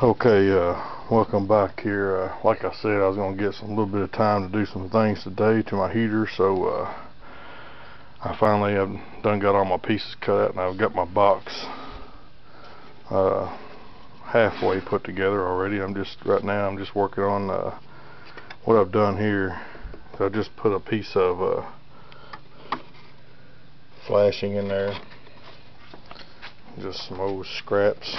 Okay, welcome back here. Like I said, I was going to get a little bit of time to do some things today to my heater, so I finally have done got all my pieces cut out, and I've got my box halfway put together already. Right now I'm just working on what I've done here. So I just put a piece of flashing in there, just some old scraps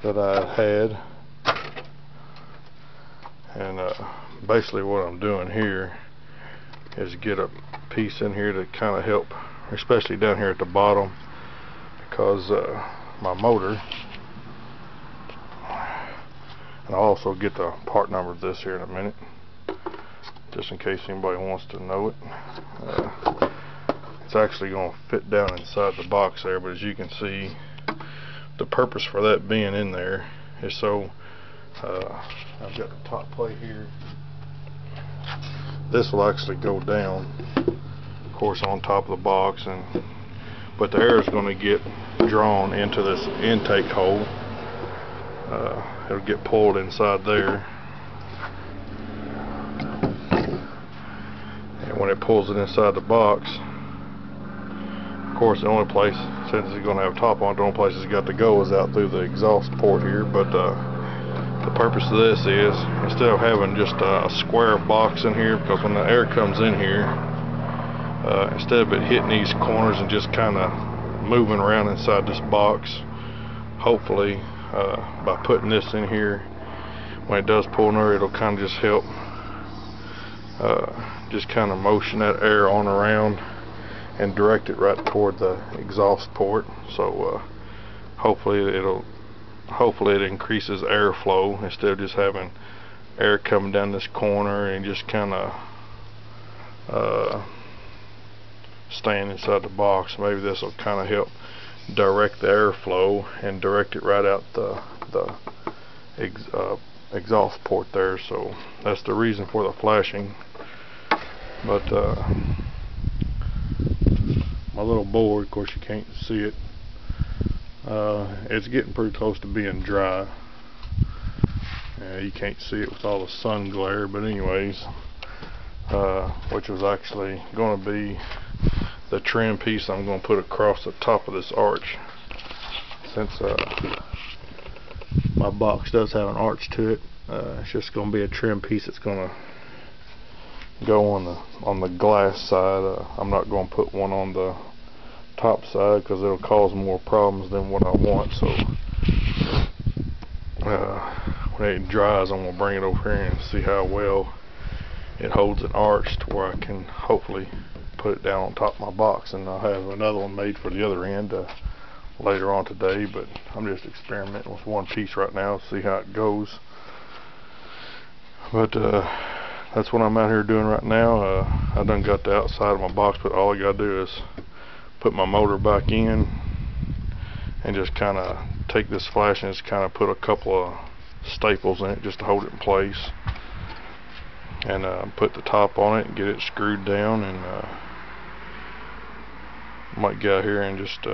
that I had, and basically what I'm doing here is get a piece in here to kind of help, especially down here at the bottom, because my motor, and I'll also get the part number of this here in a minute, just in case anybody wants to know it. It's actually going to fit down inside the box there, but as you can see, the purpose for that being in there is so I've got the top plate here. This will actually go down, of course, on top of the box, but the air is going to get drawn into this intake hole. It'll get pulled inside there, and when it pulls it inside the box, of course, the only place, since it's going to have a top on it, the only place it's got to go is out through the exhaust port here. But the purpose of this is, instead of having just a square box in here, because when the air comes in here, instead of it hitting these corners and just kind of moving around inside this box, hopefully by putting this in here, when it does pull in there, it'll kind of just help just kind of motion that air on around and direct it right toward the exhaust port. So hopefully it increases airflow instead of just having air coming down this corner and just kind of staying inside the box. Maybe this will kind of help direct the airflow and direct it right out the exhaust port there. So that's the reason for the flashing. But my little board, of course you can't see it, it's getting pretty close to being dry. You can't see it with all the sun glare, but anyways, which was actually going to be the trim piece I'm going to put across the top of this arch, since my box does have an arch to it. It's just going to be a trim piece that's going to go on the glass side. I'm not going to put one on the top side because it'll cause more problems than what I want. So when it dries, I'm going to bring it over here and see how well it holds an arch to where I can hopefully put it down on top of my box. And I'll have another one made for the other end later on today, but I'm just experimenting with one piece right now to see how it goes. But that's what I'm out here doing right now. I done got the outside of my box, but all I gotta do is put my motor back in and just kind of take this flash and just kind of put a couple of staples in it just to hold it in place, and put the top on it and get it screwed down, and might get out here and just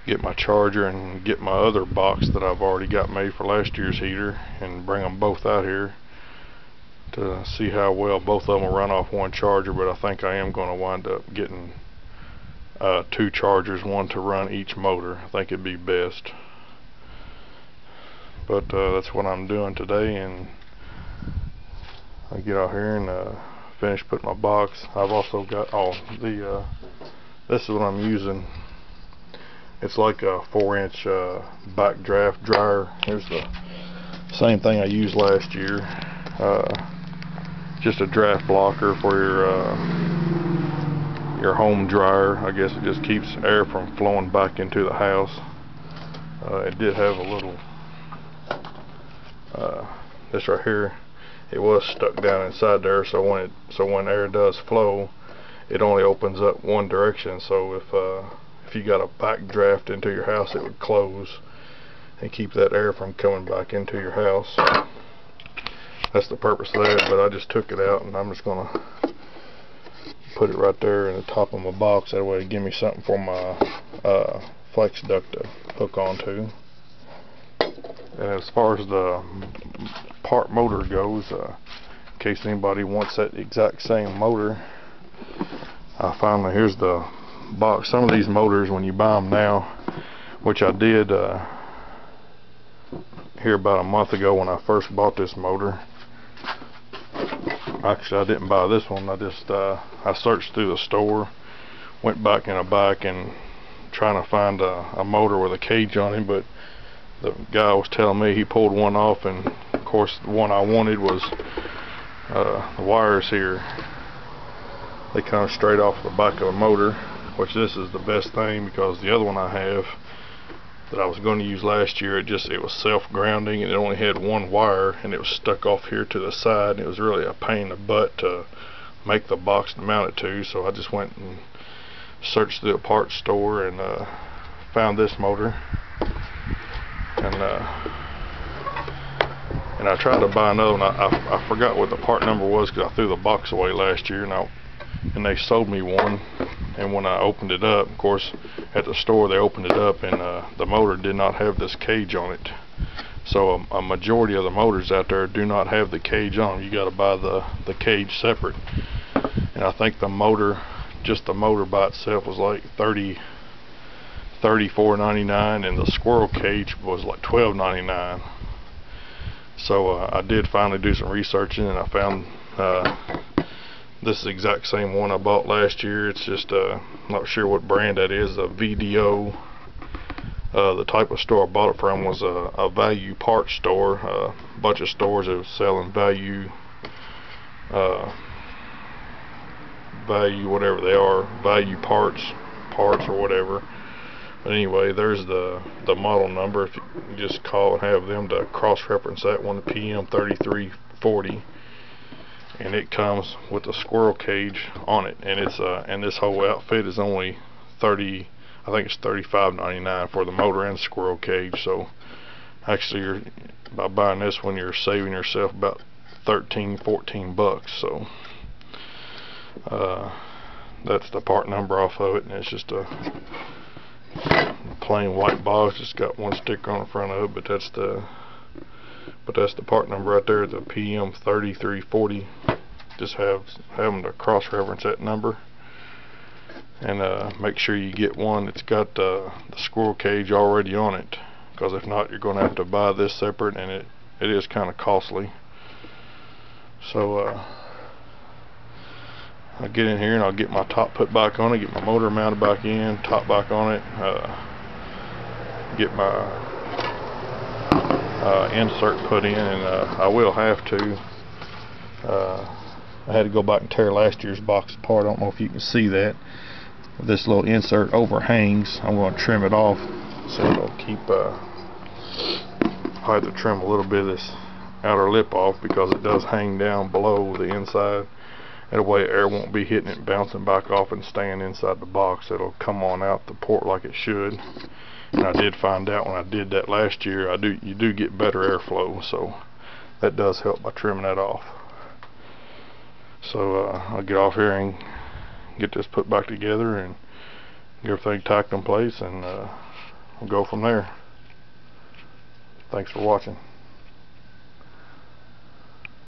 get my charger and get my other box that I've already got made for last year's heater and bring them both out here to see how well both of them will run off one charger. But I think I am going to wind up getting two chargers, one to run each motor. I think it'd be best. But that's what I'm doing today, and I get out here and finish putting my box. I've also got this is what I'm using. It's like a 4-inch backdraft dryer. Here's the same thing I used last year. Just a draft blocker for your home dryer. I guess it just keeps air from flowing back into the house. It did have a little this right here, it was stuck down inside there, so when air does flow, it only opens up one direction. So if you got a backdraft into your house, it would close and keep that air from coming back into your house. That's the purpose of that. But I just took it out, and I'm just gonna put it right there in the top of my box. That way it'll give me something for my flex duct to hook onto. And as far as the part motor goes, in case anybody wants that exact same motor, here's the box. Some of these motors, when you buy them now, which I did here about a month ago when I first bought this motor. Actually, I didn't buy this one. I searched through the store, went back in a bike and trying to find a motor with a cage on it, but the guy was telling me he pulled one off, and of course the one I wanted was the wires here. They come straight off the back of the motor, which this is the best thing, because the other one I have that I was going to use last year, it was self-grounding, and it only had one wire, and it was stuck off here to the side, and it was really a pain in the butt to make the box to mount it to. So I just went and searched the parts store and found this motor, and I tried to buy another one. I forgot what the part number was because I threw the box away last year, and they sold me one. And when I opened it up, of course, at the store they opened it up, and the motor did not have this cage on it. So a majority of the motors out there do not have the cage on them. You got to buy the cage separate. And I think the motor, just the motor by itself, was like $34.99, and the squirrel cage was like $12.99. So I did finally do some researching, and I found this is the exact same one I bought last year. It's just not sure what brand that is, a VDO. The type of store I bought it from was a value parts store. A bunch of stores that were selling value whatever they are, value parts or whatever. But anyway, there's the model number. If you just call and have them to cross-reference that one, the PM3340. And it comes with the squirrel cage on it, and and this whole outfit is only I think it's $35.99 for the motor and squirrel cage. So actually, by buying this one, you're saving yourself about $13-14. So that's the part number off of it, and it's just a plain white box. Just got one sticker on the front of it, but that's the part number right there, the PM3340. Just have them to cross-reference that number, and make sure you get one that's got the squirrel cage already on it, because if not, you're going to have to buy this separate, and it is kind of costly. So I'll get in here and I'll get my top put back on it, get my motor mounted back in, top back on it, get my insert put in, and I will have to. I had to go back and tear last year's box apart. I don't know if you can see that. This little insert overhangs. I'm going to trim it off so it'll keep. I had to trim a little bit of this outer lip off because it does hang down below the inside. That way air won't be hitting it, bouncing back off and staying inside the box. It'll come on out the port like it should. And I did find out when I did that last year, you do get better airflow, so that does help by trimming that off. So I'll get off here and get this put back together and get everything tacked in place, and we'll go from there. Thanks for watching.